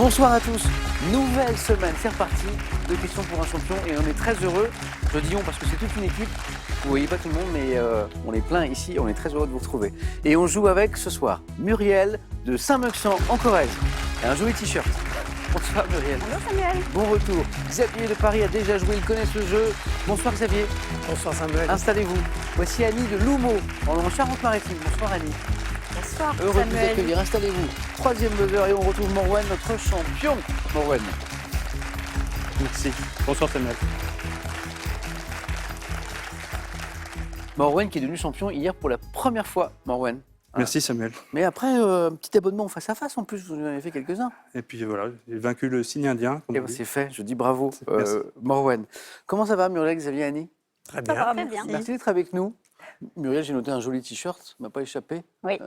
Bonsoir à tous, nouvelle semaine, c'est reparti, de questions pour un champion et on est très heureux, je dis on parce que c'est toute une équipe, vous voyez pas tout le monde mais on est plein ici, on est très heureux de vous retrouver. Et on joue avec ce soir Muriel de Saint-Mexan en Corrèze, et un joli t-shirt. Bonsoir Muriel. Bonjour Samuel. Bon retour. Xavier de Paris a déjà joué, il connaît ce jeu. Bonsoir Xavier. Bonsoir Samuel. Installez-vous. Voici Annie de Loumeau, en Charente-Maritime. Bonsoir Annie. Bonsoir Heureux de vous Samuel. accueillir, installez-vous. Troisième buzzer et on retrouve Morwen, notre champion. Morwen. Merci. Bonsoir Samuel. Morwen qui est devenu champion hier pour la première fois, Morwen. Merci Samuel. Mais après, un petit abonnement face à face en plus, vous en avez fait quelques-uns. Et puis voilà, j'ai vaincu le signe indien. Comme Et on ben, dit. c'est fait, je dis bravo, Merci. Morwen. Comment ça va Muriel, Xavier, Annie? Très Ça bien. va, très bien. Merci d'être avec nous. Muriel, j'ai noté un joli t-shirt, ça m'a pas échappé. Oui.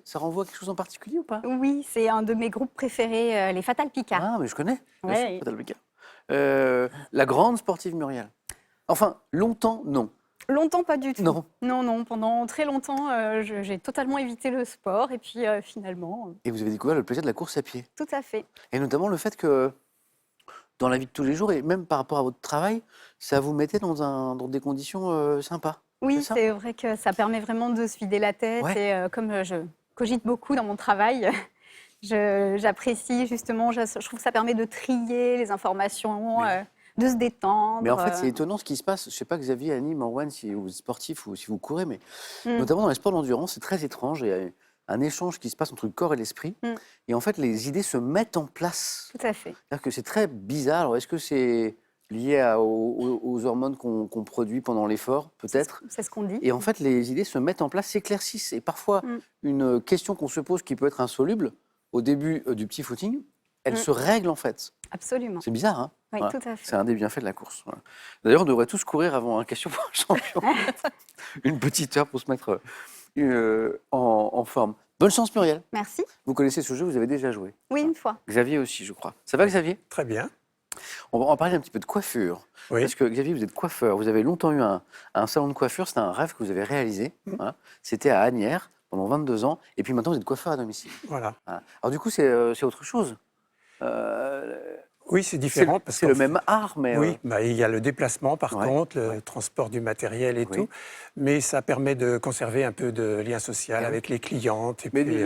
Ça renvoie à quelque chose en particulier ou pas? Oui, c'est un de mes groupes préférés, les Fatal Picard. Ah, mais je connais. Bien Ouais. sûr, Fatal Picard. La grande sportive Muriel. Enfin, longtemps, non. Longtemps, pas du tout. Non. Non, pendant très longtemps, j'ai totalement évité le sport. Et puis finalement, Et vous avez découvert le plaisir de la course à pied. tout à fait. Et notamment le fait que, dans la vie de tous les jours, et même par rapport à votre travail, ça vous mettait dans des conditions sympas. Oui, C'est ça c'est vrai que ça permet vraiment de se vider la tête. Ouais. Et comme je cogite beaucoup dans mon travail, j'apprécie justement, je trouve que ça permet de trier les informations, Oui. de se détendre. Mais en fait, c'est étonnant ce qui se passe. Je ne sais pas, Xavier, Annie, Morwen, si vous êtes sportif ou si vous courez, mais notamment dans les sports d'endurance, c'est très étrange. Il y a un échange qui se passe entre le corps et l'esprit. Et en fait, les idées se mettent en place. Tout à fait. C'est-à-dire que c'est très bizarre. Alors, est-ce que c'est lié aux hormones qu'on produit pendant l'effort, peut-être? C'est ce qu'on dit. Et en fait, les idées se mettent en place, s'éclaircissent. Et parfois, une question qu'on se pose qui peut être insoluble, au début du petit footing, elle se règle en fait. Absolument. C'est bizarre, hein? Oui, Voilà. tout à fait. C'est un des bienfaits de la course. Voilà. D'ailleurs, on devrait tous courir avant un question pour un champion. Une petite heure pour se mettre en forme. Bonne chance, Muriel. Merci. Vous connaissez ce jeu, vous avez déjà joué. Oui, une fois. Xavier aussi, je crois. Ça va, Xavier? Très bien. On va parler un petit peu de coiffure. Oui. Parce que, Xavier, vous êtes coiffeur. Vous avez longtemps eu un salon de coiffure. C'était un rêve que vous avez réalisé. Voilà. C'était à Asnières pendant 22 ans. Et puis maintenant, vous êtes coiffeur à domicile. Voilà. Voilà. Alors du coup, c'est autre chose. Oui, c'est différent. parce C'est qu'en le même art, mais... Oui, bah, il y a le déplacement par Ouais, contre, le transport du matériel et Oui. tout, mais ça permet de conserver un peu de lien social Eh oui. avec les clientes. Et Mais puis,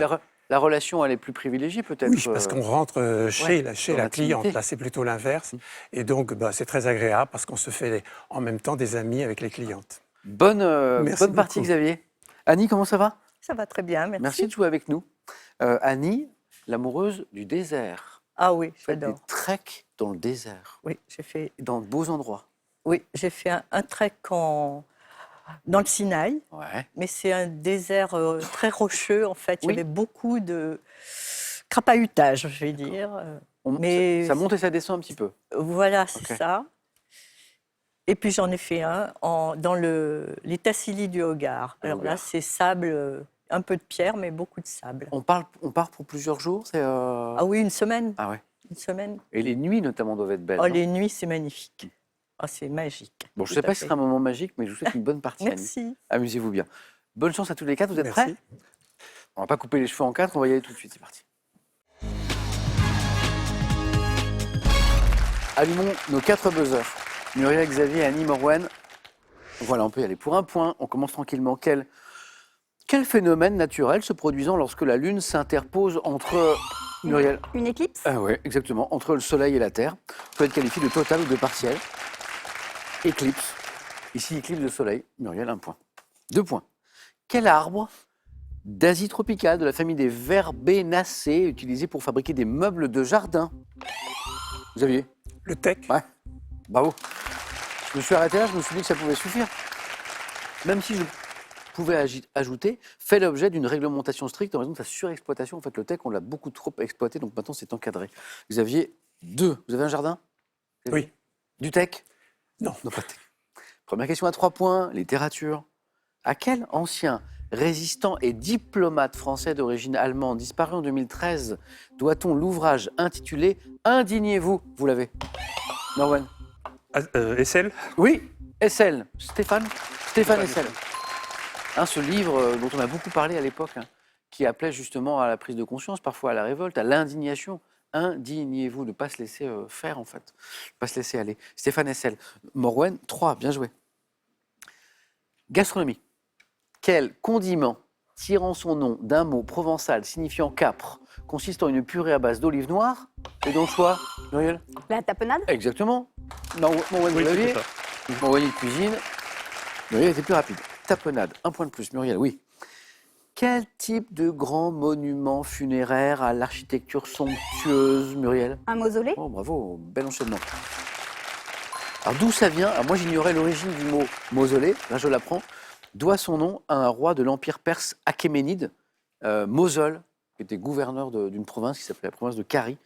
la relation, elle est plus privilégiée peut-être. oui, parce qu'on rentre chez dans la l'intimité. cliente. Là, c'est plutôt l'inverse. Et donc, bah, c'est très agréable parce qu'on se fait en même temps des amis avec les clientes. Bonne Merci partie, beaucoup. Xavier. Annie, comment ça va? Ça va très bien, merci. Merci de jouer avec nous. Annie, l'amoureuse du désert. Ah oui, Vous faites des j'adore. treks dans le désert, Oui, dans de beaux endroits. j'ai fait un trek dans le Sinaï, Ouais. mais c'est un désert très rocheux en fait. Il Oui. y avait beaucoup de crapahutage, je vais dire. Mais Ça monte et ça descend un petit peu. Voilà, c'est Ok. ça. Et puis j'en ai fait un dans les Tassili du Hogar. Le Alors là, Hogar. c'est sable, un peu de pierre, mais beaucoup de sable. On part pour plusieurs jours. Ah oui, une semaine. Ah ouais. Une semaine. Et les nuits notamment doivent être belles. Oh, non les nuits, c'est magnifique. Ah, c'est magique. Bon, je ne Tout sais pas à si ce fait. sera un moment magique, mais je vous souhaite une bonne partie, Annie. Merci. Amusez-vous bien. Bonne chance à tous les quatre. Vous êtes Merci. prêts? On va pas couper les cheveux en quatre, on va y aller tout de suite. C'est parti. Allumons nos 4 buzzers. Muriel, Xavier, Annie, Morwen. Voilà, on peut y aller pour un point. On commence tranquillement. Quel phénomène naturel se produisant lorsque la Lune s'interpose entre... Muriel. Une éclipse. Ah ouais, exactement. Entre le Soleil et la Terre. Peut être qualifié de total ou de partiel. Éclipse. Ici, éclipse de Soleil. Muriel, 1 point. 2 points. Quel arbre d'Asie tropicale de la famille des Verbénacées utilisé pour fabriquer des meubles de jardin? Xavier? Le tech, Ouais. Bravo. Je me suis arrêté là, je me suis dit que ça pouvait suffire. Même si je pouvais ajouter, fait l'objet d'une réglementation stricte en raison de sa surexploitation. En fait, le tech, on l'a beaucoup trop exploité, donc maintenant c'est encadré. Xavier, 2. Vous avez un jardin? oui. Du tech? Non. Non, pas de tech. Première question à 3 points, littérature. À quel ancien résistant et diplomate français d'origine allemande disparu en 2013 doit-on l'ouvrage intitulé Indignez-vous? Vous l'avez? Norwen? Essel. Oui, Essel. Stéphane Essel. Hein, ce livre dont on a beaucoup parlé à l'époque, hein, qui appelait justement à la prise de conscience, parfois à la révolte, à l'indignation. indignez-vous, ne pas se laisser faire en fait, ne pas se laisser aller. Stéphane Hessel. Morwen, 3, bien joué. Gastronomie. Quel condiment tirant son nom d'un mot provençal signifiant capre, consistant en une purée à base d'olive noire, et donc choix, Muriel? La tapenade? Exactement. Morwen, vous Oui, l'aviez? c'est ça. Morwen, il cuisine. Muriel était plus rapide. Tapenade, 1 point de plus. Muriel, oui. Quel type de grand monument funéraire à l'architecture somptueuse, Muriel? Un mausolée? Oh, bravo, bel enchaînement. Alors d'où ça vient? Alors, moi j'ignorais l'origine du mot mausolée, là je l'apprends. Doit son nom à un roi de l'empire perse Achéménide, Mosol, qui était gouverneur d'une province qui s'appelait la province de Carie.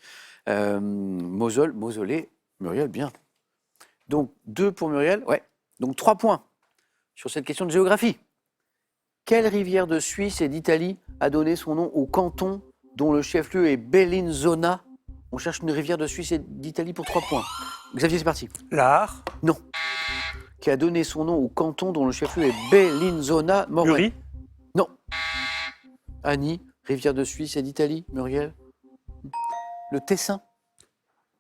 Mosol, mausolée, Muriel, bien. Donc 2 pour Muriel, ouais. Donc 3 points sur cette question de géographie. Quelle rivière de Suisse et d'Italie a donné son nom au canton dont le chef-lieu est Bellinzona? On cherche une rivière de Suisse et d'Italie pour 3 points. Xavier, c'est parti. L'art, Non. Qui a donné son nom au canton dont le chef-lieu est Bellinzona? Morwen. Uri. Non. Annie, rivière de Suisse et d'Italie, Muriel. Le Tessin.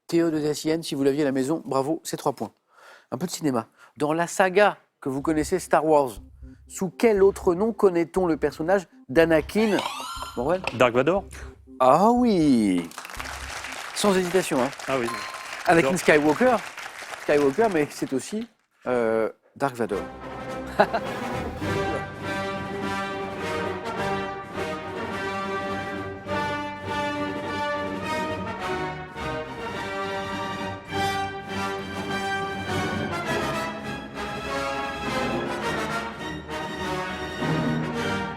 Théo de Tessienne, si vous l'aviez à la maison, bravo, c'est 3 points. Un peu de cinéma. Dans la saga que vous connaissez, Star Wars, sous quel autre nom connaît-on le personnage d'Anakin? Morwen? Dark Vador. Ah oui. Sans hésitation, hein. Ah oui. Anakin Vador. Skywalker, mais c'est aussi Dark Vador.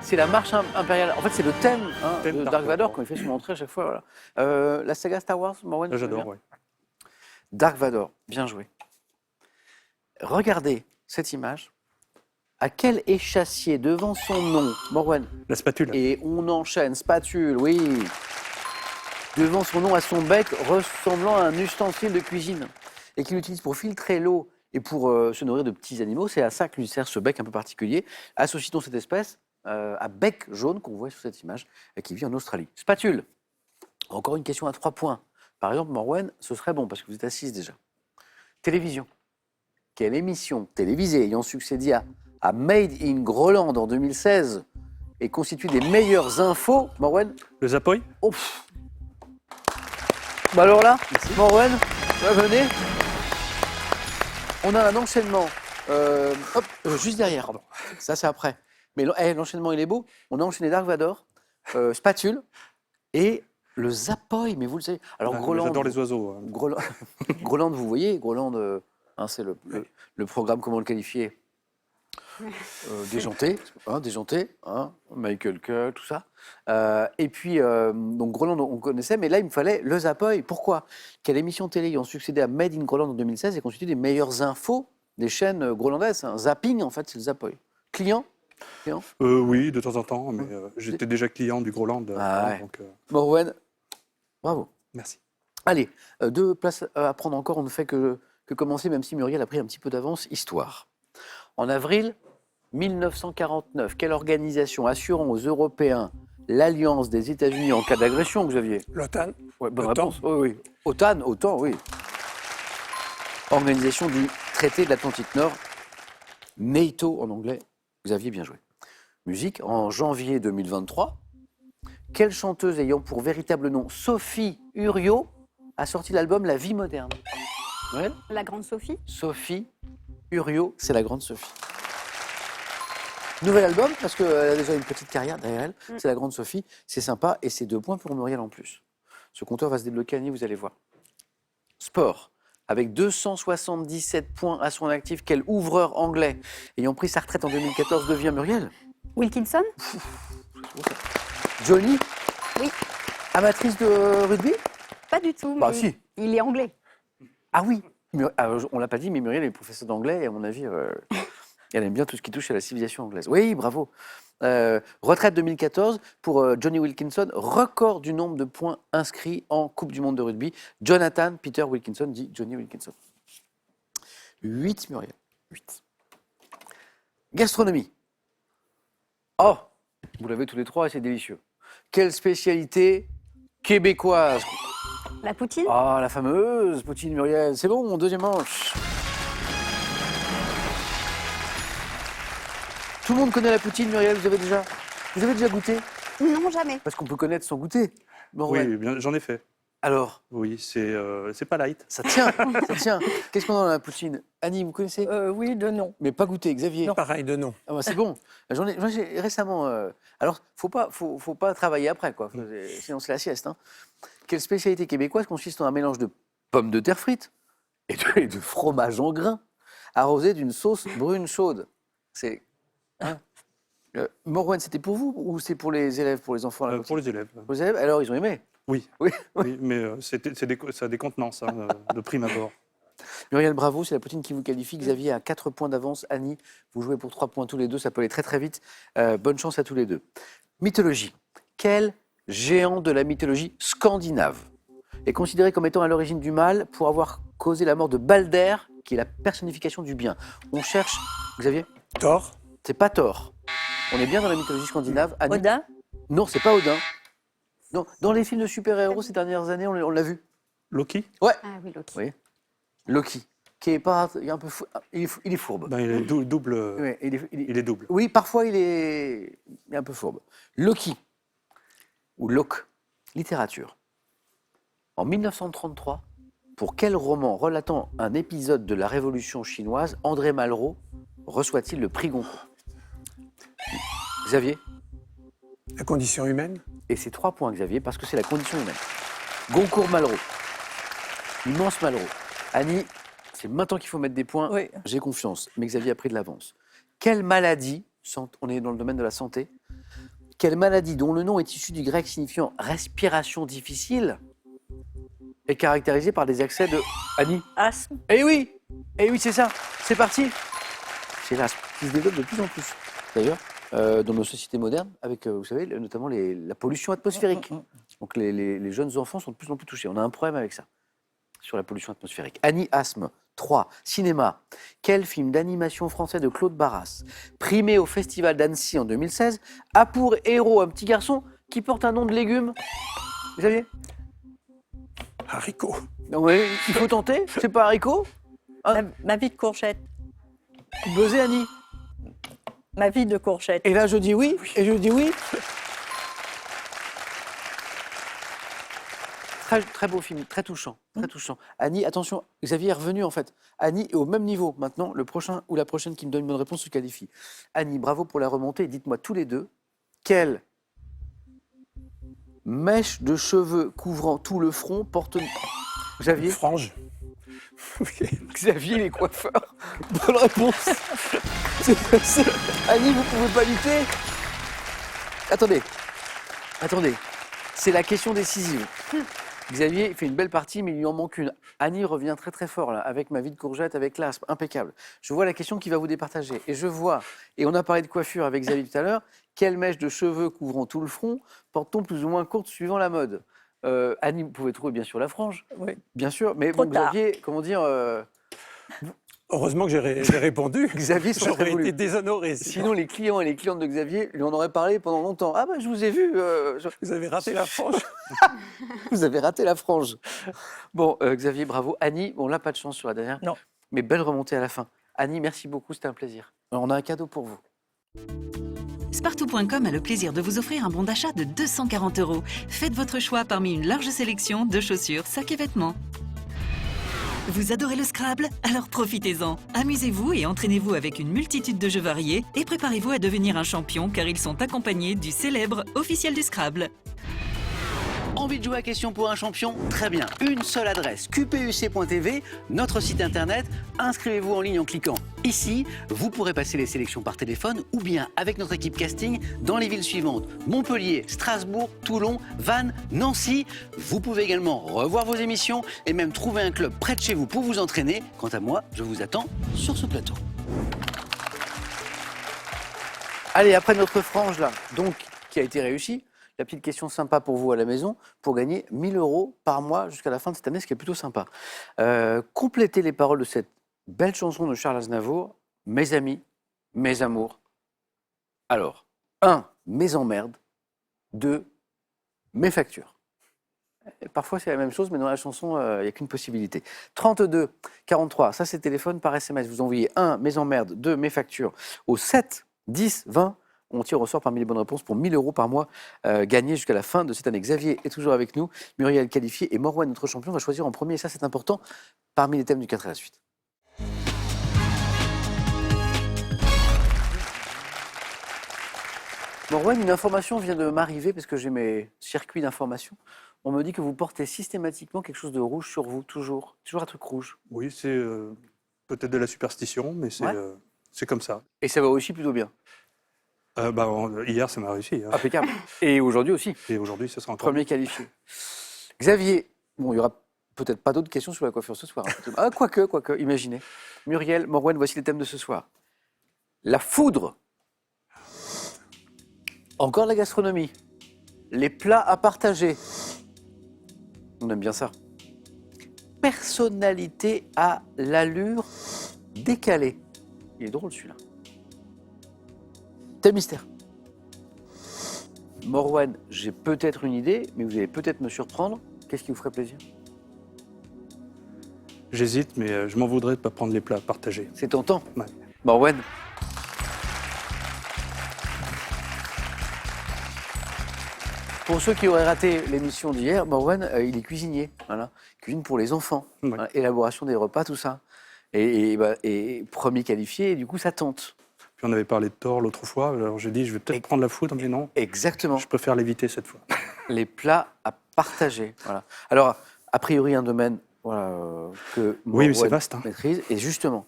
C'est la marche impériale. En fait, c'est le thème, Thème de Dark Dark Vador Vador. quand il fait son entrée à chaque fois. Voilà. La saga Star Wars, Morwen, tu J'adore, connais bien? oui. Dark Vador, bien joué. Regardez cette image. À quel échassier devant son nom, Morwen? La spatule. Et on enchaîne, spatule, oui. Devant son nom à son bec, ressemblant à un ustensile de cuisine. Et qu'il utilise pour filtrer l'eau et pour se nourrir de petits animaux. C'est à ça que lui sert ce bec un peu particulier. Associe-t-on cette espèce à bec jaune qu'on voit sur cette image et qui vit en Australie. Spatule. Encore une question à 3 points. Par exemple, Morwen, ce serait bon parce que vous êtes à 6 déjà. Télévision. Quelle émission télévisée ayant succédé à Made in Groland en 2016 et constitue des meilleures infos, Morwen? Le Zapoy. Oh, pff. Bah alors là, Morwen, venez. On a un enchaînement. Juste derrière, pardon. Ça, c'est après. Mais l'enchaînement, il est beau. On a enchaîné Dark Vador, Spatule et le Zapoy. Mais vous le savez. Alors, Groland. J'adore les oiseaux. Groland, Groland, vous voyez, Groland, c'est le programme, comment le qualifier? Déjanté, Michael Cull, tout ça. Et puis, donc Groland, on connaissait, mais là, il me fallait le Zapoy. Pourquoi? Quelle émission télé ayant succédé à Made in Groland en 2016 et constitué des meilleures infos des chaînes grolandaises? Zapping, en fait, c'est le Zapoy. Client? Oui, de temps en temps, mais j'étais déjà client du Groland. Ouais. Donc, Morwen, bravo. merci. Allez, 2 places à prendre encore, on ne fait que commencer, même si Muriel a pris un petit peu d'avance. Histoire. En avril 1949, quelle organisation assurant aux Européens l'alliance des États-Unis en cas d'agression, Xavier? l'OTAN, Ouais, bonne OTAN. réponse. Oui, oui. OTAN, oui. Organisation du traité de l'Atlantique Nord, NATO en anglais. Xavier, bien joué. Musique, en janvier 2023, quelle chanteuse ayant pour véritable nom Sophie Uriot a sorti l'album La vie moderne? Ouais. La grande Sophie? Sophie Uriot, c'est la grande Sophie. Nouvel album, parce qu'elle a déjà une petite carrière derrière elle. C'est la grande Sophie, c'est sympa, et c'est 2 points pour Muriel en plus. Ce compteur va se débloquer, Annie, vous allez voir. Sport. Avec 277 points à son actif, quel ouvreur anglais ayant pris sa retraite en 2014 devient Muriel? Wilkinson? Johnny? Oui. Amatrice de rugby? Pas du tout, mais Bah, si. il est anglais. Ah oui, on l'a pas dit, mais Muriel est professeure d'anglais et à mon avis, elle aime bien tout ce qui touche à la civilisation anglaise. Oui, bravo. Retraite 2014 pour Johnny Wilkinson, record du nombre de points inscrits en Coupe du Monde de rugby. Jonathan Peter Wilkinson dit Johnny Wilkinson. 8, Muriel. 8. Gastronomie. Oh, vous l'avez tous les 3 et c'est délicieux. Quelle spécialité québécoise La poutine. Ah, la fameuse poutine, Muriel. C'est bon, deuxième manche. Tout le monde connaît la poutine, Muriel, vous avez déjà goûté? Non, jamais. Parce qu'on peut connaître sans goûter. Bon, ouais. Oui, bien, j'en ai fait. Alors, Oui, c'est pas light. ça tient, ça tient. Qu'est-ce qu'on a dans la poutine? Annie, vous connaissez? Oui, de nom. Mais pas goûté, Xavier. Pareil de nom. Ah bah, c'est bon. Moi, j'ai récemment. Alors, faut pas travailler après, quoi. Sinon, c'est la sieste. Hein. Quelle spécialité québécoise consiste en un mélange de pommes de terre frites et de fromage en grains, arrosé d'une sauce brune chaude. C'est. Hein Morwen, c'était pour vous ou c'est pour les élèves, pour les enfants à la Pour les élèves. Pour les élèves, alors ils ont aimé. Oui. Oui. Oui, mais ça a des contenances hein, de prime abord. Muriel, bravo, c'est la poutine qui vous qualifie. Xavier a 4 points d'avance. Annie, vous jouez pour 3 points tous les deux. Ça peut aller très très vite. Bonne chance à tous les deux. Mythologie. Quel géant de la mythologie scandinave est considéré comme étant à l'origine du mal pour avoir causé la mort de Balder, qui est la personnification du bien? On cherche. Xavier? Thor. C'est pas Thor. On est bien dans la mythologie scandinave. Annie? Odin. Non, c'est pas Odin. Non, dans les films de super-héros ces dernières années, on l'a vu. Loki Ouais. Ah oui, Loki. Oui. Loki, qui est pas, il est un peu il est fourbe. ben, il est double. Ouais, Il est double. Oui, parfois il est un peu fourbe. Loki, ou Locke, littérature. En 1933, pour quel roman relatant un épisode de la Révolution chinoise, André Malraux reçoit-il le prix Goncourt? Xavier? La condition humaine. Et c'est 3 points, Xavier, parce que c'est la condition humaine. Goncourt Malraux. Immense Malraux. Annie, c'est maintenant qu'il faut mettre des points. Oui. J'ai confiance, mais Xavier a pris de l'avance. Quelle maladie, on est dans le domaine de la santé, quelle maladie dont le nom est issu du grec signifiant respiration difficile est caractérisée par des accès de... Annie? Asthme. Eh oui, c'est ça. C'est parti. C'est l'asthme qui se développe de plus en plus. D'ailleurs, dans nos sociétés modernes, avec, vous savez, notamment la pollution atmosphérique. Donc les jeunes enfants sont de plus en plus touchés. On a un problème avec ça, sur la pollution atmosphérique. Annie, asthme. 3. Cinéma. Quel film d'animation français de Claude Barras, primé au Festival d'Annecy en 2016, a pour héros un petit garçon qui porte un nom de légume? Xavier? Haricot. Oui, il faut tenter. C'est pas haricot? Ma vie de courgette. Buzzé, Annie? Ma vie de courgette. Et là, je dis oui, et je dis oui. Très, très beau film, très touchant, très touchant. Annie, attention, Xavier est revenu en fait. Annie est au même niveau maintenant. Le prochain ou la prochaine qui me donne une bonne réponse se qualifie. Annie, bravo pour la remontée. Et dites-moi tous les deux, quelle mèche de cheveux couvrant tout le front porte... Xavier? Frange. Xavier, les coiffeurs. Bonne réponse. Annie, vous pouvez pas lutter. Attendez. C'est la question décisive. Xavier fait une belle partie, mais il lui en manque une. Annie revient très très fort là, avec ma vie de courgette, avec l'asthme, impeccable. Je vois la question qui va vous départager. Et je vois, et on a parlé de coiffure avec Xavier tout à l'heure, quelle mèche de cheveux couvrant tout le front porte-t-on plus ou moins courte suivant la mode? Annie, vous pouvez trouver bien sûr la frange, Oui. bien sûr, mais Trop bon, tard. Xavier, comment dire, Heureusement que j'ai répondu. Xavier serait très J'aurais voulu. été déshonoré. Sinon, les clients et les clientes de Xavier lui en auraient parlé pendant longtemps. Ah bah je vous ai vu, Vous avez raté la frange. vous avez raté la frange. Bon, Xavier, bravo. Annie, on n'a pas de chance sur la dernière, Non. mais belle remontée à la fin. Annie, merci beaucoup, c'était un plaisir. Alors, on a un cadeau pour vous. Spartou.com a le plaisir de vous offrir un bon d'achat de 240 €. Faites votre choix parmi une large sélection de chaussures, sacs et vêtements. Vous adorez le Scrabble? Alors profitez-en. Amusez-vous et entraînez-vous avec une multitude de jeux variés et préparez-vous à devenir un champion car ils sont accompagnés du célèbre officiel du Scrabble. Envie de jouer à Question pour un champion? Très bien. Une seule adresse, qpuc.tv, notre site internet. Inscrivez-vous en ligne en cliquant ici. Vous pourrez passer les sélections par téléphone ou bien avec notre équipe casting dans les villes suivantes: Montpellier, Strasbourg, Toulon, Vannes, Nancy. Vous pouvez également revoir vos émissions et même trouver un club près de chez vous pour vous entraîner. Quant à moi, je vous attends sur ce plateau. Allez, après notre frange là, donc, qui a été réussie, la petite question sympa pour vous à la maison, pour gagner 1 000 € par mois jusqu'à la fin de cette année, ce qui est plutôt sympa. Complétez les paroles de cette belle chanson de Charles Aznavour, Mes amis, mes amours. Alors, 1, mes emmerdes. 2, mes factures. Et parfois, c'est la même chose, mais dans la chanson, il n'y a qu'une possibilité. 32 43, ça c'est téléphone par SMS. Vous envoyez 1, mes emmerdes, 2, mes factures. Au 7 10 20, on tire au sort parmi les bonnes réponses pour 1 000 € par mois gagnés jusqu'à la fin de cette année. Xavier est toujours avec nous, Muriel qualifiée et Morwan, notre champion, va choisir en premier, et ça c'est important, parmi les thèmes du 4 à la suite. Morwan, une information vient de m'arriver parce que j'ai mes circuits d'information. On me dit que vous portez systématiquement quelque chose de rouge sur vous, toujours un truc rouge. Oui, c'est peut-être de la superstition, mais Ouais. c'est comme ça. Et ça va aussi plutôt bien. Hier, ça m'a réussi. Hein. Impeccable. Et aujourd'hui aussi, Et aujourd'hui, ce sera encore premier qualifié. Xavier, bon, il n'y aura peut-être pas d'autres questions sur la coiffure ce soir. Hein. Ah, quoique, imaginez. Muriel, Morwan, voici les thèmes de ce soir. La foudre. Encore la gastronomie. Les plats à partager. On aime bien ça. Personnalité à l'allure décalée. Il est drôle celui-là. Thème mystère. Morwan, j'ai peut-être une idée, mais vous allez peut-être me surprendre. Qu'est-ce qui vous ferait plaisir? J'hésite, mais je m'en voudrais de ne pas prendre les plats partagés. C'est tentant. Ouais. Morwan. Pour ceux qui auraient raté l'émission d'hier, Morwan, il est cuisinier. Voilà. Cuisine pour les enfants. Ouais. Voilà. Élaboration des repas, tout ça. Et premier qualifié, et du coup, ça tente. Puis on avait parlé de tort l'autre fois, alors j'ai dit je vais peut-être prendre la foudre, mais non, Exactement. je préfère l'éviter cette fois. Les plats à partager. Voilà. Alors, a priori, un domaine voilà, que Oui, mais c'est Morwan vaste, hein. maîtrise. Et justement,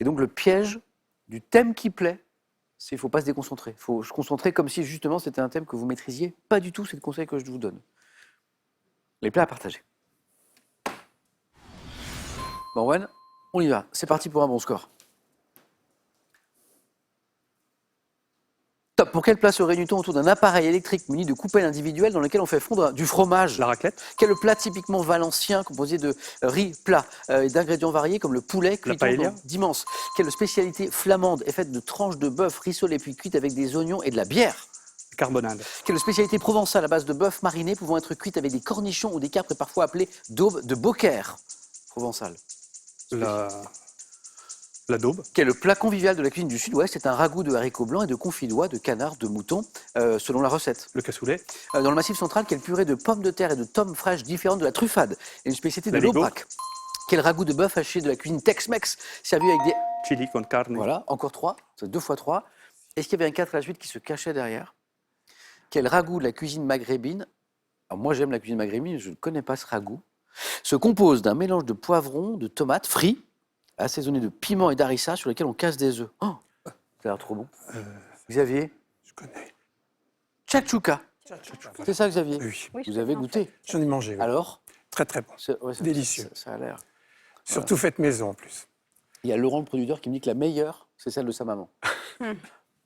et donc le piège du thème qui plaît, c'est qu'il ne faut pas se déconcentrer. Il faut se concentrer comme si justement c'était un thème que vous maîtrisiez. Pas du tout, c'est le conseil que je vous donne. Les plats à partager. Morwan, on y va. C'est parti pour un bon score. Top. Pour quelle place se réunit-on autour d'un appareil électrique muni de coupelles individuelles dans lequel on fait fondre du fromage? La raclette, Quel plat typiquement valencien composé de riz plat et d'ingrédients variés comme le poulet cuit paella. d'immense? Quelle spécialité flamande est faite de tranches de bœuf rissolées puis cuites avec des oignons et de la bière? carbonade, Quelle spécialité provençale à base de bœuf mariné pouvant être cuite avec des cornichons ou des capres et parfois appelée daube de Beaucaire? Provençale. la daube, Quel plat convivial de la cuisine du Sud-Ouest est un ragoût de haricots blancs et de confit d'oie, de canard, de mouton, selon la recette? le cassoulet, Dans le Massif central, quelle purée de pommes de terre et de tomes fraîches différente de la truffade et une spécialité de L'aligot. l'Aubrac? Quel ragoût de bœuf haché de la cuisine Tex-Mex servi avec des... chili con carne, Voilà, encore 3, c'est 2 fois 3. Est-ce qu'il y avait un 4 à la suite qui se cachait derrière? Quel ragoût de la cuisine maghrébine? Alors moi j'aime la cuisine maghrébine, je ne connais pas ce ragoût. Se compose d'un mélange de poivrons, de tomates frits, assaisonnés de piment et d'harissa sur lesquels on casse des œufs. Oh, ça a l'air trop bon. Xavier? Je connais. Tchatchouka. C'est ça Xavier? Oui, Oui, je Vous avez connais, en goûté? j'en ai mangé. Oui. Alors? Très très bon. Ouais, Délicieux. Ça a l'air. Surtout fait maison en plus. Il y a Laurent, le producteur, qui me dit que la meilleure, c'est celle de sa maman.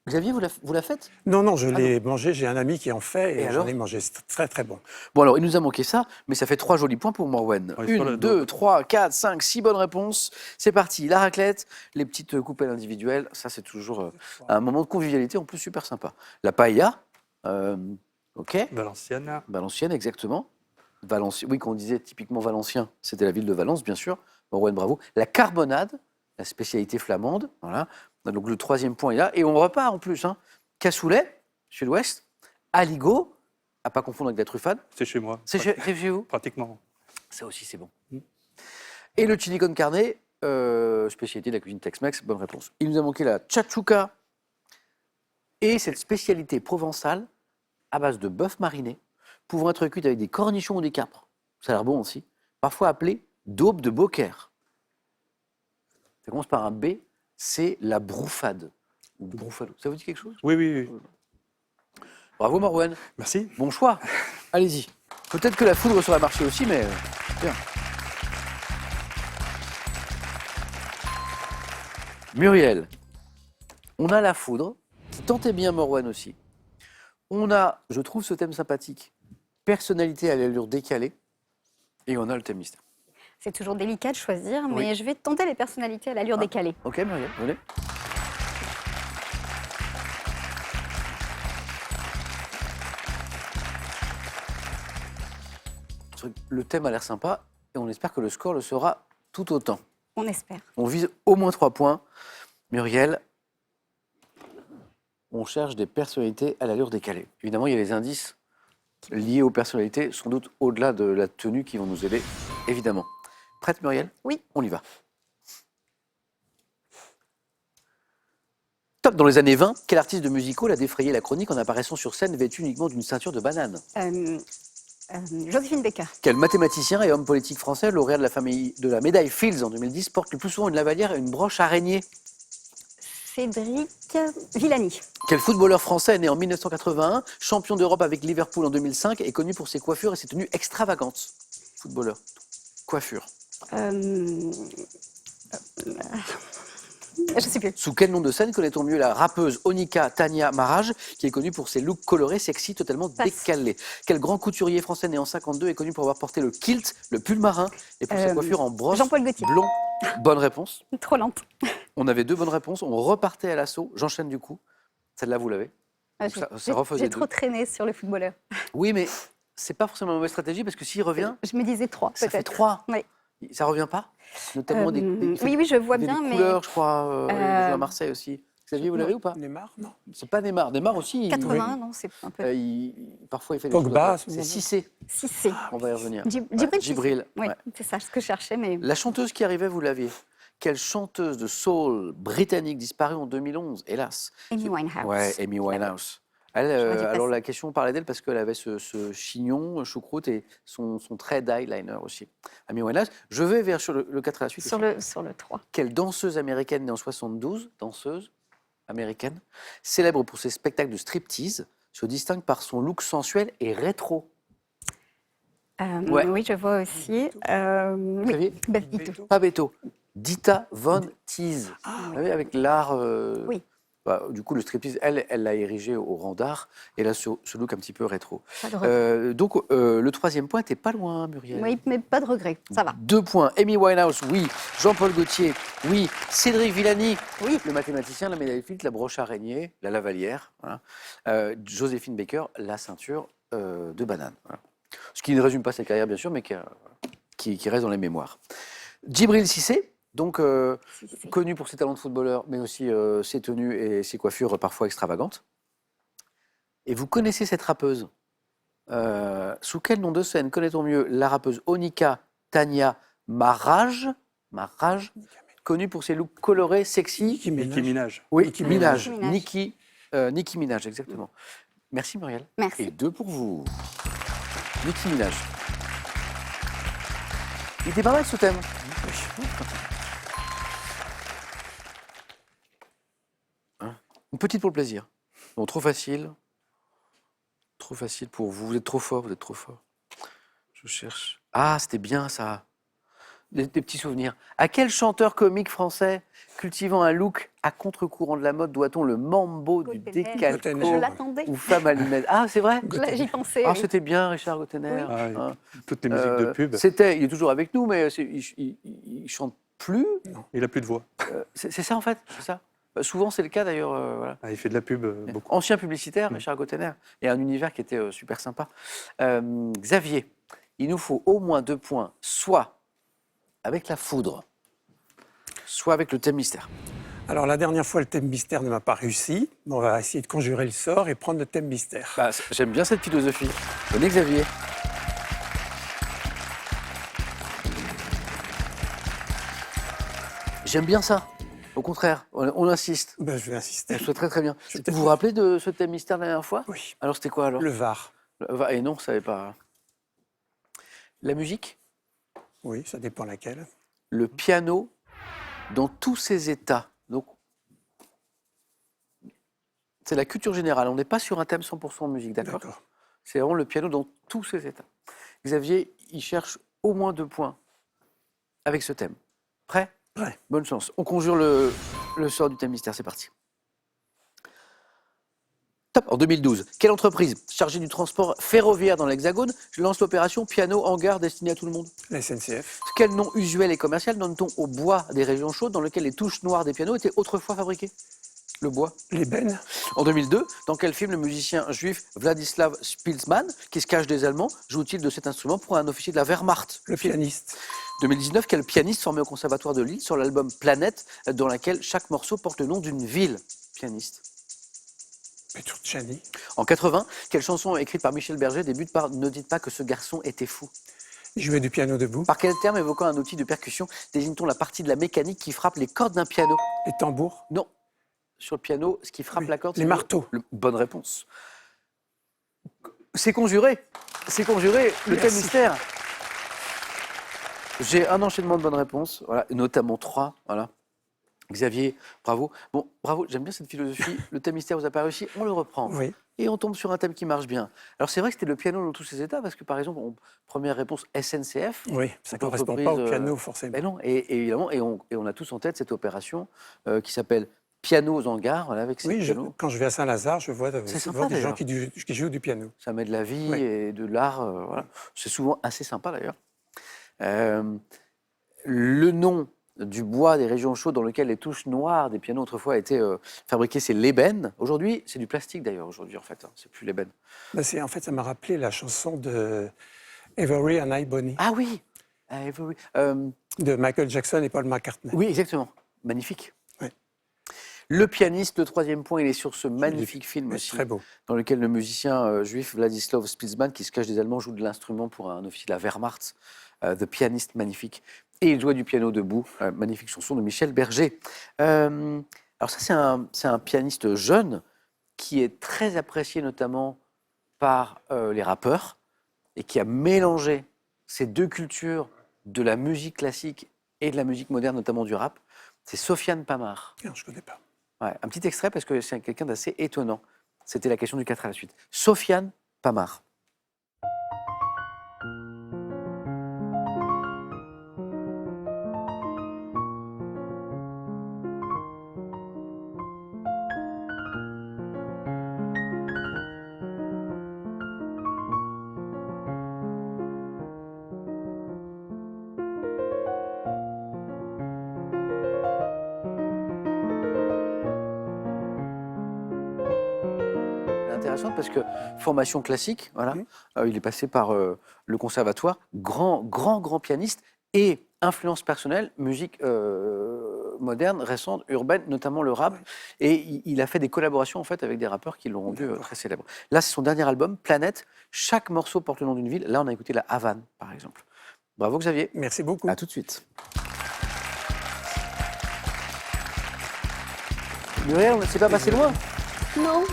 Xavier, vous la faites? Non, je l'ai mangé. J'ai un ami qui en fait Et et alors j'en ai mangé. C'est très très bon. Bon, alors, il nous a manqué ça, mais ça fait 3 jolis points pour Morwan. Ouais, sur 1, la 2, daube. 3, 4, 5, 6 bonnes réponses. C'est parti. La raclette, les petites coupelles individuelles, ça, c'est toujours un moment de convivialité, en plus super sympa. La paella, ok. Valenciennes, Valencienne, exactement. Oui, quand on disait typiquement valencien, c'était la ville de Valence, bien sûr. Morwan, bravo. La carbonade, la spécialité flamande. Voilà. Donc le 3e point est là. Et on repart en plus. Hein. Cassoulet, Sud-Ouest. Aligot, à pas confondre avec la truffade. c'est chez moi, C'est chez vous? pratiquement. Ça aussi, c'est bon. Mm. Et le chili con carne, spécialité de la cuisine Tex-Mex, bonne réponse. Il nous a manqué la tchatchouka et cette spécialité provençale à base de bœuf mariné, pouvant être cuite avec des cornichons ou des capres. Ça a l'air bon aussi. Parfois appelée daube de Beaucaire. Ça commence par un B, c'est la brouffade. Ou brouffado. Ça vous dit quelque chose? Oui. Bravo Morwan. Merci. Bon choix. Allez-y. Peut-être que la foudre sera marché aussi, mais bien. Muriel, on a la foudre. Tentez bien Morwan aussi. On a, je trouve ce thème sympathique, personnalité à l'allure décalée. Et on a le thème mystère. C'est toujours délicat de choisir, mais Oui. je vais tenter les personnalités à l'allure décalée. Ok Muriel, venez. Le thème a l'air sympa et on espère que le score le sera tout autant. On espère. On vise au moins 3 points. Muriel, on cherche des personnalités à l'allure décalée. Évidemment, il y a les indices liés aux personnalités, sans doute au-delà de la tenue, qui vont nous aider, évidemment. Prête, Muriel? Oui. On y va. Top. Dans les années 20, quel artiste de musical a défrayé la chronique en apparaissant sur scène vêtu uniquement d'une ceinture de banane? Joséphine Baker. Quel mathématicien et homme politique français, lauréat de la médaille Fields en 2010, porte le plus souvent une lavalière et une broche araignée? Cédric Villani. Quel footballeur français né en 1981, champion d'Europe avec Liverpool en 2005, est connu pour ses coiffures et ses tenues extravagantes? Footballeur. Coiffure. Je sais plus. Sous quel nom de scène connaît-on mieux la rappeuse Onika Tanya Maraj, qui est connue pour ses looks colorés, sexy, totalement décalés? Quel grand couturier français né en 52 est connu pour avoir porté le kilt, le pull marin, et pour ses coiffures en brosse Jean-Paul Gaultier. blond? Bonne réponse. Trop lente. On avait 2 bonnes réponses. On repartait à l'assaut. J'enchaîne du coup. Celle-là, vous l'avez. Ah, Ça refaisait J'ai 2. trop traîné sur le footballeur. Oui, mais c'est pas forcément une mauvaise stratégie parce que s'il revient, Je me disais 3, ça fait peut-être. 3. Oui. Ça revient pas? Notamment Oui, je vois des bien, mais couleurs, je crois, à Marseille aussi. Xavier, vous l'avez ou pas? Neymar, non. C'est pas Neymar. Neymar aussi. 80, non, c'est un peu. Parfois, il fait des Pogba, choses. à ce C'est moment. Cissé. Si, c'est. On va y revenir. Djibril. Djibril. Oui, Ouais. c'est ça ce que je cherchais, mais. La chanteuse qui arrivait, vous l'aviez. Quelle chanteuse de soul britannique disparue en 2011, hélas? Amy Winehouse. Ouais, Amy Winehouse. Elle, J'aurais dû alors passer. la question parlait d'elle parce qu'elle avait ce chignon, choucroute et son trait d'eyeliner aussi. Amy Winehouse. Je vais vers sur le 4 à la suite. Sur le 3. Quelle danseuse américaine née en 72, danseuse américaine, célèbre pour ses spectacles de striptease, se distingue par son look sensuel et rétro? Ouais. Oui, je vois aussi. Vous Oui, saviez? Beth Ditto. Pas Beto. Dita Von Teese. Vous savez, avec l'art. Oui. Du coup, le striptease, elle l'a érigé au rang d'art. Et là, ce look un petit peu rétro. Pas de regret. Donc, le 3e point, t'es pas loin, Muriel. Oui, mais pas de regret. Ça va. 2 points. Amy Winehouse, oui. Jean-Paul Gaultier, oui. Cédric Villani, Oui. le mathématicien, la médaille Fields, la broche araignée, la lavalière. Voilà. Joséphine Baker, la ceinture de banane. Voilà. Ce qui ne résume pas sa carrière, bien sûr, mais qui reste dans les mémoires. Djibril Cissé, donc Si. connu pour ses talents de footballeur, mais aussi ses tenues et ses coiffures parfois extravagantes. Et vous connaissez cette rappeuse? Sous quel nom de scène connaît-on mieux la rappeuse Onika Tanya Maraj, connue pour ses looks colorés, sexy? Nicki Nicki Minaj. Minaj. Oui, Nicki Minaj. Minaj. Nicki Minaj, exactement. Merci Muriel. Merci. Et 2 pour vous. Nicki Minaj. Il était pas mal ce thème. Hein, une petite pour le plaisir. Bon, trop facile. Trop facile pour vous. Vous êtes trop fort, vous êtes trop fort. Je cherche. Ah, c'était bien ça. Des petits souvenirs. À quel chanteur comique français cultivant un look à contre-courant de la mode doit-on le mambo du Gottener. décalco Je l'attendais. ou femme allumette? Ah, c'est vrai? Là, j'y pensais. Ah, oui. c'était bien, Richard Gottener. Oui. Ah, et Hein. toutes les musiques de pub. Il est toujours avec nous, mais il chante plus. Il a plus de voix. C'est ça en fait, c'est ça. Souvent c'est le cas d'ailleurs. Voilà. Ah, il fait de la pub beaucoup. Ancien publicitaire, Richard Gottener, et un univers qui était super sympa. Xavier, il nous faut au moins 2 points, soit avec la foudre, soit avec le thème mystère. Alors, la dernière fois, le thème mystère ne m'a pas réussi. On va essayer de conjurer le sort et prendre le thème mystère. Bah, j'aime bien cette philosophie. Venez Xavier. J'aime bien ça. Au contraire, on insiste. Ben, je vais insister. Je trouve très très bien. Je vais Vous peut-être- vous rappelez de ce thème mystère la dernière fois? Oui. Alors c'était quoi alors? Le Var. Et non, ça savait pas. La musique, Oui, ça dépend laquelle. le piano, dans tous ses états. Donc, c'est la culture générale. On n'est pas sur un thème 100% musique, d'accord? D'accord. C'est vraiment le piano dans tous ses états. Xavier, il cherche au moins 2 points avec ce thème. Prêt? Prêt. Bonne chance. On conjure le sort du thème mystère, c'est parti. Top. En 2012, quelle entreprise chargée du transport ferroviaire dans l'Hexagone lance l'opération Piano Hangar destinée à tout le monde? La SNCF. Quel nom usuel et commercial donne-t-on au bois des régions chaudes dans lequel les touches noires des pianos étaient autrefois fabriquées? Le bois. L'ébène. En 2002, dans quel film le musicien juif Vladislav Spilsman, qui se cache des Allemands, joue-t-il de cet instrument pour un officier de la Wehrmacht? Le pianiste. 2019, quel pianiste formé au Conservatoire de Lille sur l'album Planète, dans laquelle chaque morceau porte le nom d'une ville? Pianiste. Petrucciani. En 80, quelle chanson écrite par Michel Berger débute par Ne dites pas que ce garçon était fou? Il jouait du piano debout. Par quel terme évoquant un outil de percussion désigne-t-on la partie de la mécanique qui frappe les cordes d'un piano? Les tambours. Non. Sur le piano, ce qui frappe Oui, la corde, les c'est marteaux. Bonne réponse. C'est conjuré. C'est conjuré. Le thème Merci. mystère. J'ai un enchaînement de bonnes réponses, voilà, notamment 3. Voilà. Xavier, bravo. Bon, bravo, j'aime bien cette philosophie. Le thème mystère vous a pas réussi, on le reprend. Oui. Et on tombe sur un thème qui marche bien. Alors c'est vrai que c'était le piano dans tous ses états, parce que par exemple, première réponse SNCF. Oui, ça ne correspond entreprise, pas au piano, forcément. Ben non, et évidemment, et on a tous en tête cette opération qui s'appelle Piano aux hangars, voilà, avec ces Oui, pianos. quand je vais à Saint-Lazare, je vois C'est sympa, souvent des gens d'ailleurs. qui jouent du piano. Ça met de la vie Oui. et de l'art. Voilà. C'est souvent assez sympa d'ailleurs. Le nom du bois des régions chaudes dans lequel les touches noires des pianos autrefois étaient fabriquées, c'est l'ébène. Aujourd'hui, c'est du plastique d'ailleurs, aujourd'hui en fait. Hein. C'est plus l'ébène. Ben, en fait, ça m'a rappelé la chanson de Avery and I, Bonnie, Ah oui, oui. de Michael Jackson et Paul McCartney. Oui, exactement. Magnifique. Oui. Le pianiste, le 3e point, il est sur ce magnifique film Oui, aussi, très beau. dans lequel le musicien juif Vladislav Spilsman, qui se cache des Allemands, joue de l'instrument pour un officier de la Wehrmacht. The Pianist, magnifique. Et il jouait du piano debout, magnifique chanson de Michel Berger. Alors ça, c'est un pianiste jeune qui est très apprécié notamment par les rappeurs et qui a mélangé ces deux cultures de la musique classique et de la musique moderne, notamment du rap. C'est Sofiane Pamar. Non, je ne connais pas. Ouais, un petit extrait parce que c'est quelqu'un d'assez étonnant. C'était la question du 4 à la suite. Sofiane Pamar. Intéressante parce que formation classique, voilà, il est passé par le conservatoire, grand pianiste et influence personnelle, musique moderne, récente, urbaine, notamment le rap, et il a fait des collaborations en fait avec des rappeurs qui l'ont rendu très célèbre. Là, c'est son dernier album, Planète. Chaque morceau porte le nom d'une ville. Là, on a écouté la Havane, par exemple. Bravo Xavier. Merci beaucoup. À tout de suite. Muriel, on ne s'est pas passé loin. Non,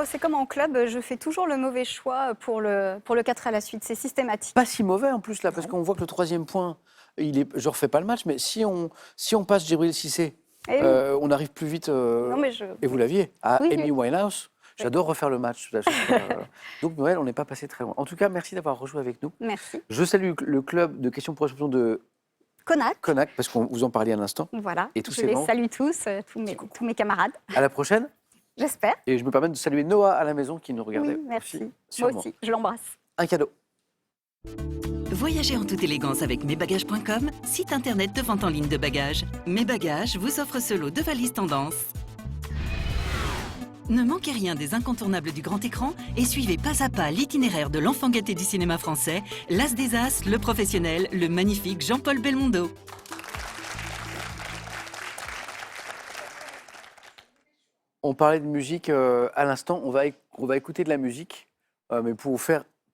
c'est comme en club, je fais toujours le mauvais choix pour le 4 à la suite, c'est systématique. Pas si mauvais en plus là, parce qu'on voit que le 3e point, je refais pas le match, mais si on passe Djibril Cissé, Eh oui. on arrive plus vite. Non, mais Et vous l'aviez à Oui, Amy oui. Winehouse. J'adore refaire le match. Donc Noël, on n'est pas passé très loin. En tout cas, merci d'avoir rejoué avec nous. Merci. Je salue le club de questions pour réception de Connac, Connac, parce qu'on vous en parlait à l'instant. voilà. Et tous Je ces les membres. salue tous, tous mes camarades, À la prochaine. j'espère. Et je me permets de saluer Noah à la maison qui nous regardait. Oui, merci. aussi, Moi sûrement. aussi, je l'embrasse. Un cadeau. Voyagez en toute élégance avec mesbagages.com, site internet de vente en ligne de bagages. Mes Bagages vous offre ce lot de valises tendance. Ne manquez rien des incontournables du grand écran et suivez pas à pas l'itinéraire de l'enfant gâté du cinéma français, l'as des as, le professionnel, le magnifique Jean-Paul Belmondo. On parlait de musique à l'instant. On va écouter de la musique, mais pour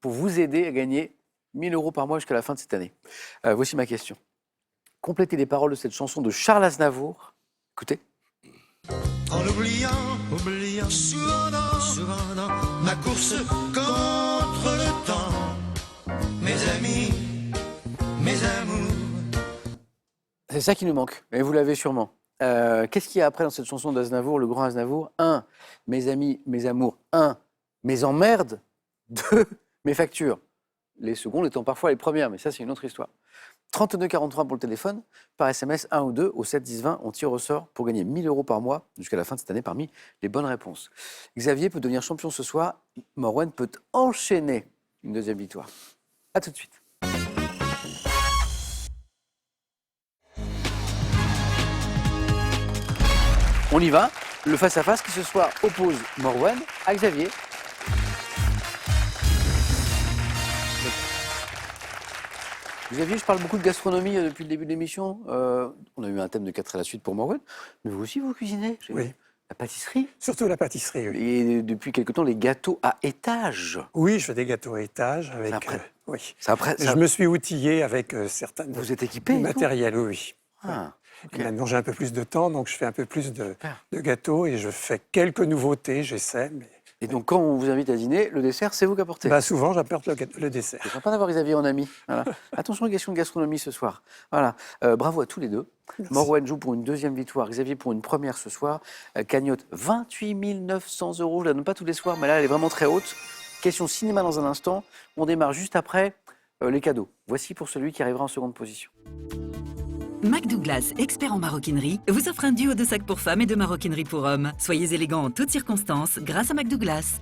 vous aider à gagner 1 000 € par mois jusqu'à la fin de cette année. Voici ma question. Complétez les paroles de cette chanson de Charles Aznavour. Écoutez. En oubliant souvent dans ma course contre le temps, mes amis, mes amours. C'est ça qui nous manque, et vous l'avez sûrement. Qu'est-ce qu'il y a après dans cette chanson d'Aznavour, le grand Aznavour? 1. Mes amis, mes amours. 1. Mes emmerdes. 2. Mes factures. Les secondes étant parfois les premières, mais ça, c'est une autre histoire. 32 43 pour le téléphone, par SMS 1 ou 2 au 7 10 20, on tire au sort pour gagner 1 000 € par mois jusqu'à la fin de cette année parmi les bonnes réponses. Xavier peut devenir champion ce soir, Morwen peut enchaîner une deuxième victoire. A tout de suite. On y va. Le face-à-face qui ce soir oppose Morwen à Xavier. Xavier, je parle beaucoup de gastronomie depuis le début de l'émission. On a eu un thème de 4 à la suite pour Morwen. Mais vous aussi, vous cuisinez? Oui. La pâtisserie. Surtout la pâtisserie, oui. Et depuis quelque temps, les gâteaux à étage. Oui, je fais des gâteaux à étage avec. Ça après- Oui. Ça, après, Je me suis outillé avec certains Vous êtes équipé et tout matériels, oui. Ah, Et maintenant, j'ai un peu plus de temps, donc je fais un peu plus de Super. gâteaux et je fais quelques nouveautés, j'essaie. Mais Et donc, quand on vous invite à dîner, le dessert, c'est vous qui apportez. bah, souvent, j'apporte le dessert. C'est sympa d'avoir Xavier en ami. Voilà. Attention aux questions de gastronomie ce soir. Voilà. Bravo à tous les deux. Merci. Morwen joue pour une deuxième victoire. Xavier pour une première ce soir. Cagnotte 28 900 €. Je la donne pas tous les soirs, mais là, elle est vraiment très haute. Question cinéma dans un instant. On démarre juste après les cadeaux. Voici pour celui qui arrivera en seconde position. McDouglas, expert en maroquinerie, vous offre un duo de sacs pour femmes et de maroquinerie pour hommes. Soyez élégants en toutes circonstances grâce à McDouglas.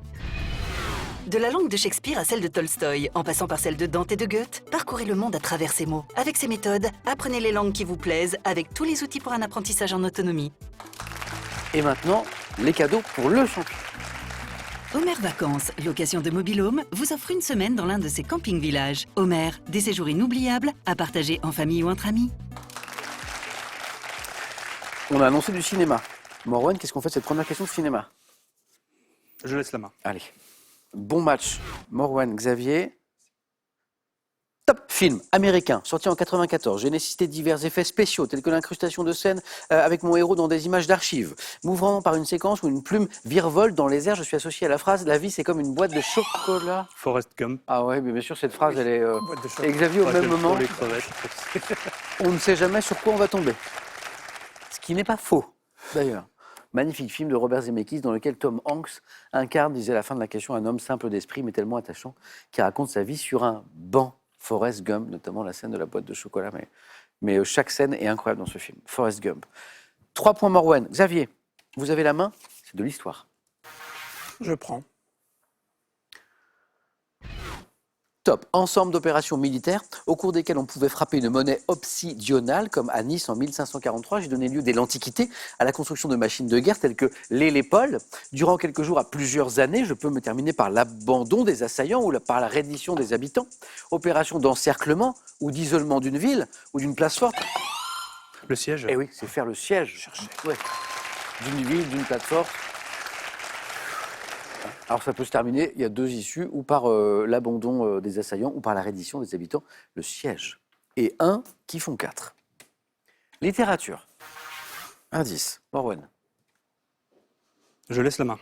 De la langue de Shakespeare à celle de Tolstoï, en passant par celle de Dante et de Goethe, parcourez le monde à travers ces mots. Avec ces méthodes, apprenez les langues qui vous plaisent avec tous les outils pour un apprentissage en autonomie. Et maintenant, les cadeaux pour le champion. Homer Vacances, location de mobil-home, vous offre une semaine dans l'un de ses camping-villages. Homer, des séjours inoubliables à partager en famille ou entre amis. On a annoncé du cinéma. Morwen, qu'est-ce qu'on fait de cette première question de cinéma? Je laisse la main. Allez. Bon match. Morwen, Xavier. Top film américain, sorti en 94. J'ai nécessité divers effets spéciaux, tels que l'incrustation de scène avec mon héros dans des images d'archives. M'ouvrant par une séquence où une plume virevolte dans les airs, je suis associé à la phrase « La vie, c'est comme une boîte de chocolat ». Forrest Gump. Ah ouais, mais bien sûr, cette phrase, elle est... Boîte de chocolat. Et Xavier, au Ouais, même j'aime moment, trop les crevettes. on ne sait jamais sur quoi on va tomber. Ce qui n'est pas faux, d'ailleurs. Magnifique film de Robert Zemeckis dans lequel Tom Hanks incarne, disait à la fin de la question, un homme simple d'esprit mais tellement attachant qui raconte sa vie sur un banc. Forrest Gump, notamment la scène de la boîte de chocolat, mais chaque scène est incroyable dans ce film. Forrest Gump. 3 points Morwen. Xavier, vous avez la main, c'est de l'histoire. Je prends. Top. Ensemble d'opérations militaires au cours desquelles on pouvait frapper une monnaie obsidionale, comme à Nice en 1543. J'ai donné lieu dès l'Antiquité à la construction de machines de guerre telles que l'élépole. Durant quelques jours à plusieurs années, je peux me terminer par l'abandon des assaillants ou par la reddition des habitants. Opération d'encerclement ou d'isolement d'une ville ou d'une place forte. Le siège. Eh oui, c'est faire le siège. Ouais. D'une ville, d'une place forte. Alors ça peut se terminer, il y a 2 issues, ou par l'abandon des assaillants, ou par la reddition des habitants, le siège. Et 1 qui font 4. Littérature. Indice. Morwen. Je laisse la main.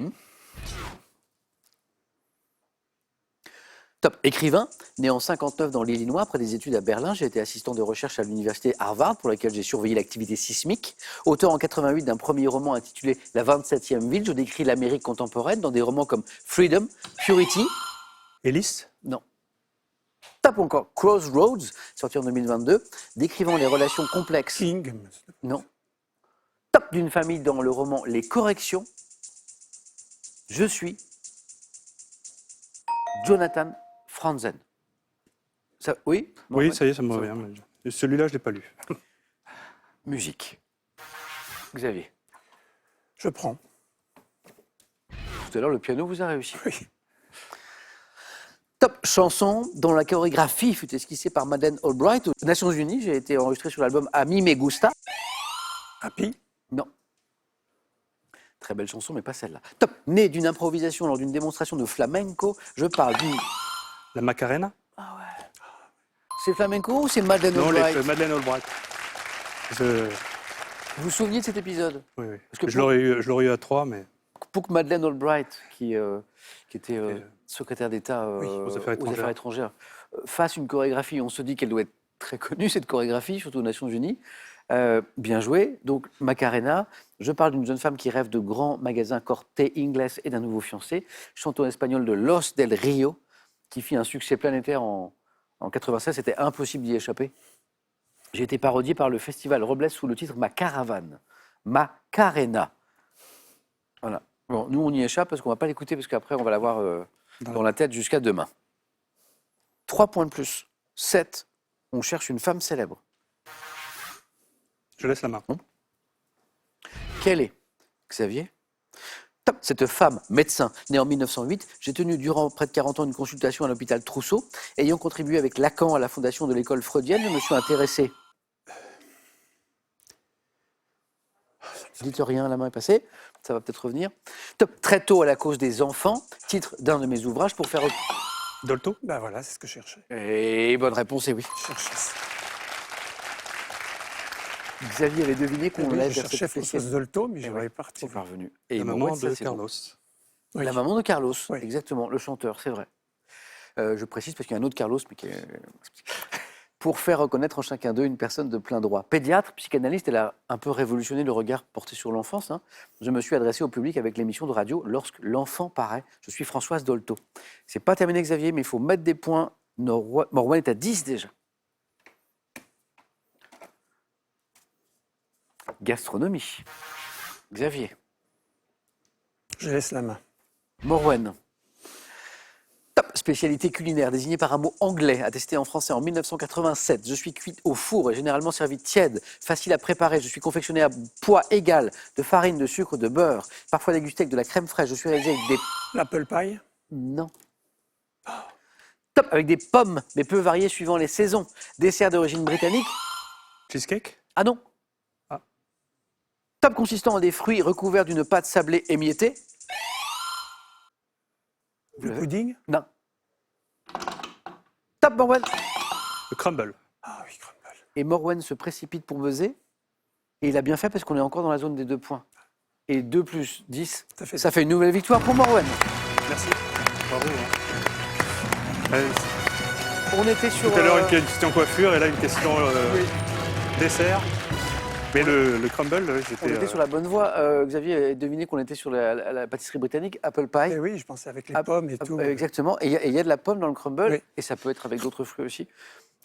Top. Écrivain, né en 59 dans l'Illinois, après des études à Berlin, j'ai été assistant de recherche à l'université Harvard, pour laquelle j'ai surveillé l'activité sismique. Auteur en 88 d'un premier roman intitulé La 27e ville, je décris l'Amérique contemporaine dans des romans comme Freedom, Purity. Hélice. Non. Top encore. Crossroads, sorti en 2022, décrivant les relations complexes. King. Non. Top d'une famille dans le roman Les Corrections. Je suis Jonathan Franzen. Ça, oui Oui, ça y est, ça me revient. mais celui-là, je ne l'ai pas lu. Musique. Xavier. Je prends. Tout à l'heure, le piano vous a réussi. Oui. Top chanson dont la chorégraphie fut esquissée par Madeleine Albright aux Nations Unies. J'ai été enregistré sur l'album A Mi Me Gusta. Happy. Non. Très belle chanson, mais pas celle-là. Top. Né d'une improvisation lors d'une démonstration de flamenco, je parle du... La Macarena. C'est flamenco ou c'est Madeleine Non, Albright Madeleine Albright. Vous vous souvenez de cet épisode? Oui, oui. Parce que Je l'aurais eu à 3, mais Pour que Madeleine Albright, qui était secrétaire d'État aux aux Affaires étrangères, fasse une chorégraphie, on se dit qu'elle doit être très connue, cette chorégraphie, surtout aux Nations Unies. Bien joué. Donc, Macarena, je parle d'une jeune femme qui rêve de grands magasins Corte Inglés et d'un nouveau fiancé. Chanteau espagnol de Los del Rio, qui fit un succès planétaire en 96. C'était impossible d'y échapper. J'ai été parodié par le festival Robles sous le titre Ma Caravane. Macarena. Voilà. Bon, nous, on y échappe parce qu'on ne va pas l'écouter, parce qu'après, on va l'avoir dans la tête jusqu'à demain. 3 points de plus. 7. On cherche une femme célèbre. je laisse la main. Quelle est, Xavier, Top. Cette femme, médecin, née en 1908, j'ai tenu durant près de 40 ans une consultation à l'hôpital Trousseau. Ayant contribué avec Lacan à la fondation de l'école freudienne, je me suis intéressé. Dites rien, la main est passée, ça va peut-être revenir. Top. Très tôt à la cause des enfants, titre d'un de mes ouvrages pour faire... Dolto? Ben voilà, c'est ce que je cherchais. Et bonne réponse, et oui. Je cherchais ça. Xavier avait deviné qu'on Oui, lève je vers cherchais cette Françoise Dolto, mais Et je ouais, n'avais pas retenu. c'est parvenu. Et La Morwen, maman ça, de c'est bon. Carlos. Oui. La maman de Carlos, Oui. exactement, le chanteur, c'est vrai. Je précise parce qu'il y a un autre Carlos, mais qui est... Pour faire reconnaître en chacun d'eux une personne de plein droit. Pédiatre, psychanalyste, elle a un peu révolutionné le regard porté sur l'enfance. Hein. Je me suis adressé au public avec l'émission de radio Lorsque l'enfant paraît. Je suis Françoise Dolto. C'est pas terminé, Xavier, mais il faut mettre des points. Morwen est à 10 déjà. Gastronomie. Xavier. Je laisse la main. Morwen. Top. Spécialité culinaire désignée par un mot anglais, attesté en français en 1987. Je suis cuite au four et généralement servie tiède, facile à préparer. Je suis confectionné à poids égal de farine, de sucre, de beurre. Parfois dégusté avec de la crème fraîche. Je suis réalisé avec des... L'apple pie? Non. Top. Avec des pommes, mais peu variées suivant les saisons. Dessert d'origine britannique. Cheesecake? Ah non. Ah. Top consistant en des fruits recouverts d'une pâte sablée émiettée. Le pudding? Non. Top, Morwen. Le crumble. Ah oui, crumble. Et Morwen se précipite pour buzzer. Et il a bien fait parce qu'on est encore dans la zone des 2 points. Et 2 plus 10, ça fait une nouvelle victoire pour Morwen. Merci. Bravo. Hein. On était sur... Tout à l'heure, une question coiffure et là, une question dessert. Mais le crumble, On j'étais... était sur la bonne voie. Xavier a deviné qu'on était sur la pâtisserie britannique, apple pie. Eh oui, je pensais avec les Ah, pommes et tout. Exactement. Et il y a de la pomme dans le crumble, Oui. et ça peut être avec d'autres fruits aussi.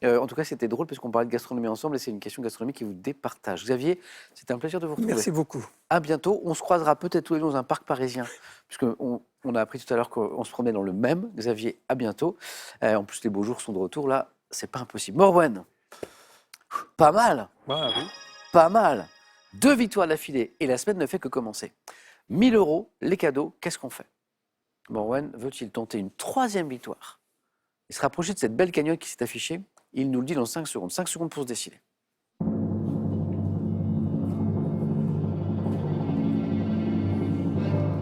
En tout cas, c'était drôle parce qu'on parlait de gastronomie ensemble, et c'est une question gastronomique qui vous départage. Xavier, c'était un plaisir de vous retrouver. Merci beaucoup. À bientôt. On se croisera peut-être tous les deux dans un parc parisien, puisqu'on a appris tout à l'heure qu'on se promenait dans le même. Xavier, à bientôt. En plus, les beaux jours sont de retour. Là, c'est pas impossible. Morwen, pas mal. Ah, oui. Pas mal. 2 victoires d'affilée et la semaine ne fait que commencer. 1 000 €, les cadeaux, qu'est-ce qu'on fait? Morwen veut-il tenter une 3e victoire et se rapprocher de cette belle cagnotte qui s'est affichée? Il nous le dit dans 5 secondes. 5 secondes pour se décider.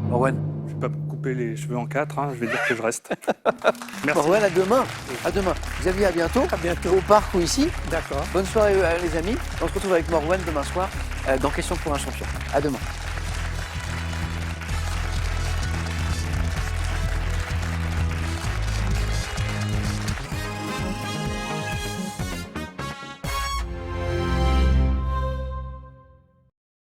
Morwen. Je vais pas me couper les cheveux en 4, hein, je vais dire que je reste. Merci. Morwen, à demain. À demain. Xavier, à bientôt. À bientôt. Au parc ou ici. D'accord. Bonne soirée les amis. On se retrouve avec Morwen demain soir dans Question pour un champion. À demain.